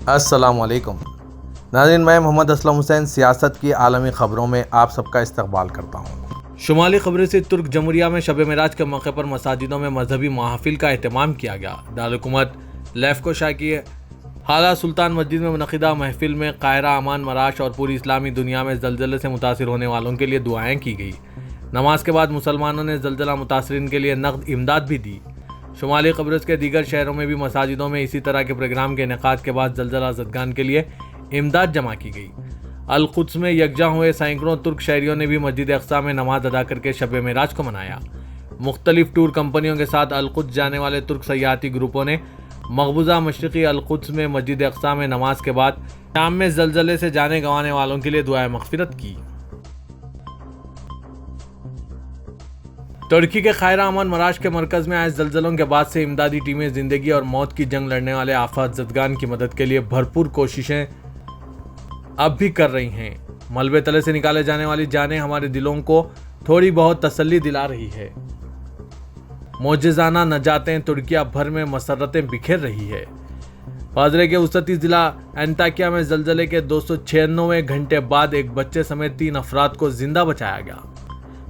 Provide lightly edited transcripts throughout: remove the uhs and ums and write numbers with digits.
السلام علیکم ناظرین، میں محمد اسلم حسین سیاست کی عالمی خبروں میں آپ سب کا استقبال کرتا ہوں۔ شمالی قبرص ترک جمہوریہ میں شب معراج کے موقع پر مساجدوں میں مذہبی محافل کا اہتمام کیا گیا۔ دارالحکومت لیفکوشا کی حالہ سلطان مسجد میں منعقدہ محفل میں قاہرہ، امان، مراش اور پوری اسلامی دنیا میں زلزلے سے متاثر ہونے والوں کے لیے دعائیں کی گئی۔ نماز کے بعد مسلمانوں نے زلزلہ متاثرین کے لیے نقد امداد بھی دی۔ شمالی قبرص کے دیگر شہروں میں بھی مساجدوں میں اسی طرح کے پروگرام کے انعقاد کے بعد زلزلہ زدگان کے لیے امداد جمع کی گئی۔ القدس میں یکجا ہوئے سینکڑوں ترک شہریوں نے بھی مسجد اقصیٰ میں نماز ادا کر کے شب معراج کو منایا۔ مختلف ٹور کمپنیوں کے ساتھ القدس جانے والے ترک سیاحتی گروپوں نے مقبوضہ مشرقی القدس میں مسجد اقصیٰ میں نماز کے بعد شام میں زلزلے سے جانیں گنوانے والوں کے لیے دعائے مغفرت کی۔ ترکی کے قاہرہ، امان، مراش کے مرکز میں آئے زلزلوں کے بعد سے امدادی ٹیمیں زندگی اور موت کی جنگ لڑنے والے آفات زدگان کی مدد کے لیے بھرپور کوششیں اب بھی کر رہی ہیں۔ ملبے تلے سے نکالے جانے والی جانیں ہمارے دلوں کو تھوڑی بہت تسلی دلا رہی ہے۔ معجزانہ نجاتیں ترکیہ بھر میں مسرتیں بکھیر رہی ہے۔ فاضلے کے وسطی ضلع انطاکیہ میں زلزلے کے 296 گھنٹے بعد ایک بچے سمیت 3 افراد کو زندہ بچایا گیا۔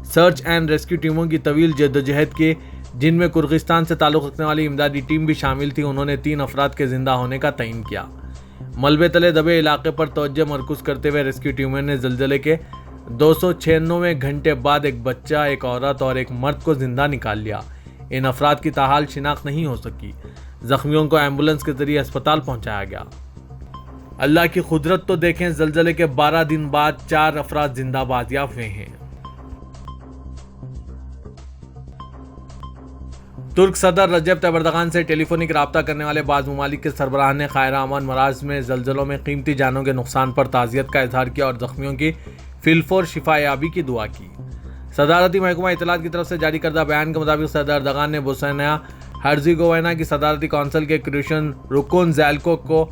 سرچ اینڈ ریسکیو ٹیموں کی طویل جدوجہد کے، جن میں کرغزستان سے تعلق رکھنے والی امدادی ٹیم بھی شامل تھی، انہوں نے 3 افراد کے زندہ ہونے کا تعین کیا۔ ملبے تلے دبے علاقے پر توجہ مرکوز کرتے ہوئے ریسکیو ٹیموں نے زلزلے کے 296 گھنٹے بعد ایک بچہ، ایک عورت اور ایک مرد کو زندہ نکال لیا۔ ان افراد کی تاحال شناخت نہیں ہو سکی۔ زخمیوں کو ایمبولنس کے ذریعے اسپتال پہنچایا گیا۔ اللہ کی قدرت تو دیکھیں، زلزلے کے 12 دن بعد 4 افراد زندہ بازیاب ہوئے ہیں۔ ترک صدر رجب طیب اردغان سے ٹیلی فونک رابطہ کرنے والے بعض ممالک کے سربراہان نے قاہرہ، امان، مراش میں زلزلوں میں قیمتی جانوں کے نقصان پر تعزیت کا اظہار کیا اور زخمیوں کی فی الفور شفا یابی کی دعا کی۔ صدارتی محکمہ اطلاعات کی طرف سے جاری کردہ بیان کے مطابق صدر اردغان نے بوسنیا ہرزیگووینا کی صدارتی کونسل کے کروشین رکن زیلکو کو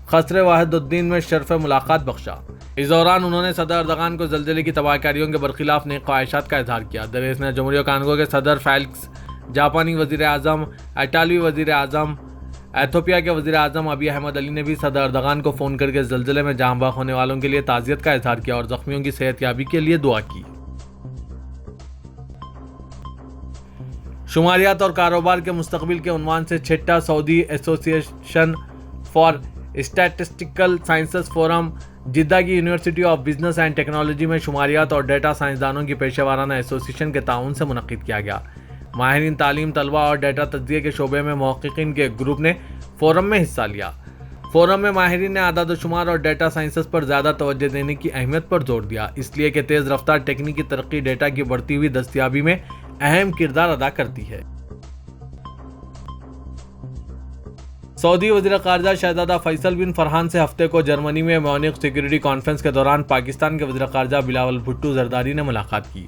خسر وحدت الدین میں شرف ملاقات بخشا۔ اس دوران انہوں نے صدر اردغان کو زلزلے کی تباہ کاریوں کے برخلاف نیک خواہشات کا اظہار کیا۔ درس نے جمہوریہ کانگو کے صدر فیلکس، جاپانی وزیر اعظم، اٹالوی وزیر اعظم، ایتھوپیا کے وزیر اعظم ابی احمد علی نے بھی صدر اردغان کو فون کر کے زلزلے میں جاں بحق ہونے والوں کے لیے تعزیت کا اظہار کیا اور زخمیوں کی صحت یابی کے لیے دعا کی۔ شماریات اور کاروبار کے مستقبل کے عنوان سے چھٹا Saudi association for statistical sciences forum Jeddah کی university of business and technology میں شماریات اور ڈیٹا سائنسدانوں کی پیشہ ورانہ ایسوسی ایشن کے تعاون سے منعقد کیا گیا۔ ماہرین تعلیم، طلبہ اور ڈیٹا تجزیے کے شعبے میں محققین کے گروپ نے فورم میں حصہ لیا۔ فورم میں ماہرین نے اعداد و شمار اور ڈیٹا سائنسز پر زیادہ توجہ دینے کی اہمیت پر زور دیا، اس لیے کہ تیز رفتار تکنیکی ترقی ڈیٹا کی بڑھتی ہوئی دستیابی میں اہم کردار ادا کرتی ہے۔ سعودی وزیر خارجہ شہزادہ فیصل بن فرحان سے ہفتے کو جرمنی میں میونخ سیکیورٹی کانفرنس کے دوران پاکستان کے وزیر خارجہ بلاول بھٹو زرداری نے ملاقات کی۔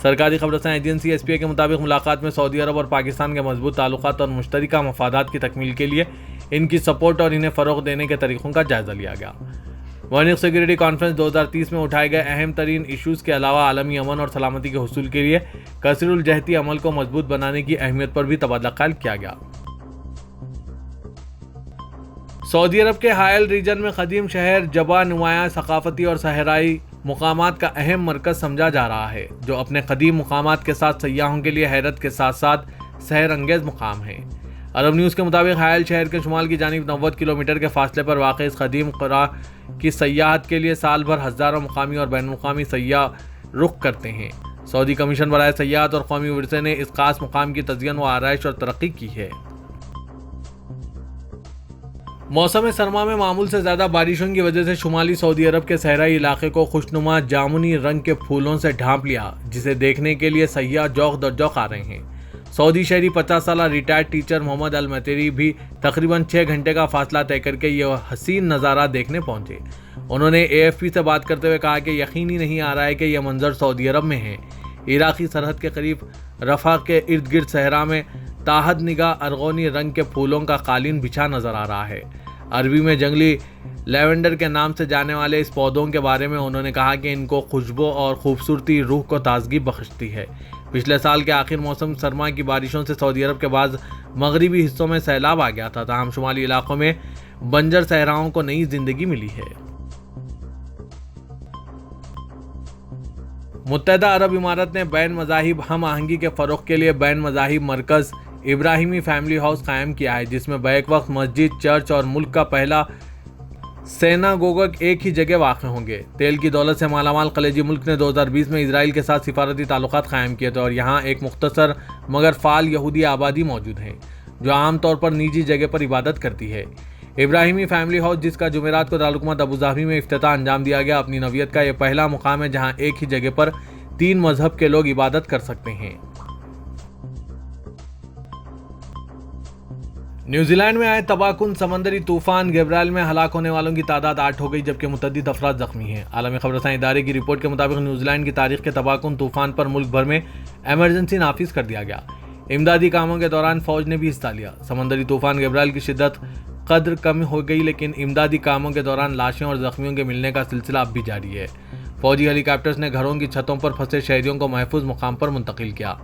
سرکاری خبررساں ایجنسی ایس پی اے کے مطابق ملاقات میں سعودی عرب اور پاکستان کے مضبوط تعلقات اور مشترکہ مفادات کی تکمیل کے لیے ان کی سپورٹ اور انہیں فروغ دینے کے طریقوں کا جائزہ لیا گیا۔ میونخ سیکیورٹی کانفرنس 2030 میں اٹھائے گئے اہم ترین ایشوز کے علاوہ عالمی امن اور سلامتی کے حصول کے لیے کثیر الجہتی عمل کو مضبوط بنانے کی اہمیت پر بھی تبادلہ خیال کیا گیا۔ سعودی عرب کے حائل ریجن میں قدیم شہر جبہ نمایاں ثقافتی اور صحرائی مقامات کا اہم مرکز سمجھا جا رہا ہے، جو اپنے قدیم مقامات کے ساتھ سیاحوں کے لیے حیرت کے ساتھ ساتھ سحر انگیز مقام ہے۔ عرب نیوز کے مطابق حائل شہر کے شمال کی جانب 90 کلومیٹر کے فاصلے پر واقع اس قدیم قلعہ کی سیاحت کے لیے سال بھر ہزاروں مقامی اور بین الاقوامی سیاح رخ کرتے ہیں۔ سعودی کمیشن برائے سیاحت اور قومی ورثے نے اس خاص مقام کی تزئین و آرائش اور ترقی کی ہے۔ موسم سرما میں معمول سے زیادہ بارشوں کی وجہ سے شمالی سعودی عرب کے صحرائی علاقے کو خوشنما جامنی رنگ کے پھولوں سے ڈھانپ لیا، جسے دیکھنے کے لیے سیاح جوق در جوق آ رہے ہیں۔ سعودی شہری 50 سالہ ریٹائرڈ ٹیچر محمد المتری بھی تقریباً 6 گھنٹے کا فاصلہ طے کر کے یہ حسین نظارہ دیکھنے پہنچے۔ انہوں نے اے ایف پی سے بات کرتے ہوئے کہا کہ یقین ہی نہیں آ رہا ہے کہ یہ منظر سعودی عرب میں ہے۔ عراقی سرحد کے قریب رفح کے ارد گرد صحرا میں تاحد نگاہ ارغونی رنگ کے پھولوں کا قالین بچھا نظر آ رہا ہے۔ عربی میں جنگلی لیونڈر کے نام سے جانے والے اس پودوں کے بارے میں انہوں نے کہا کہ ان کو خوشبو اور خوبصورتی روح کو تازگی بخشتی ہے۔ پچھلے سال کے آخر موسم سرما کی بارشوں سے سعودی عرب کے بعض مغربی حصوں میں سیلاب آ گیا تھا، تاہم شمالی علاقوں میں بنجر صحراؤں کو نئی زندگی ملی ہے۔ متحدہ عرب امارات نے بین مذاہب ہم آہنگی کے فروغ کے لیے بین مذاہب مرکز ابراہیمی فیملی ہاؤس قائم کیا ہے، جس میں بیک وقت مسجد، چرچ اور ملک کا پہلا سیناگوگ ایک ہی جگہ واقع ہوں گے۔ تیل کی دولت سے مالا مال خلیجی ملک نے 2020 میں اسرائیل کے ساتھ سفارتی تعلقات قائم کیے تھے اور یہاں ایک مختصر مگر فعال یہودی آبادی موجود ہے جو عام طور پر نجی جگہ پر عبادت کرتی ہے۔ ابراہیمی فیملی ہاؤس، جس کا جمعرات کو دارالحکومت ابوظہبی میں افتتاح انجام دیا گیا، اپنی نوعیت کا یہ پہلا مقام ہے جہاں ایک ہی جگہ پر 3 مذہب کے لوگ عبادت کر سکتے ہیں۔ نیوزی لینڈ میں آئے تباہ کن سمندری طوفان گیبریل میں ہلاک ہونے والوں کی تعداد 8 ہو گئی، جبکہ متعدد افراد زخمی ہیں۔ عالمی خبر رساں ادارے کی رپورٹ کے مطابق نیوزی لینڈ کی تاریخ کے تباہ کن طوفان پر ملک بھر میں ایمرجنسی نافذ کر دیا گیا۔ امدادی کاموں کے دوران فوج نے بھی حصہ لیا۔ سمندری طوفان گیبریل کی شدت قدر کم ہو گئی، لیکن امدادی کاموں کے دوران لاشیں اور زخمیوں کے ملنے کا سلسلہ اب بھی جاری ہے۔ فوجی ہیلی کاپٹرز نے گھروں کی چھتوں پر پھنسے شہریوں کو محفوظ مقام پر منتقل کیا۔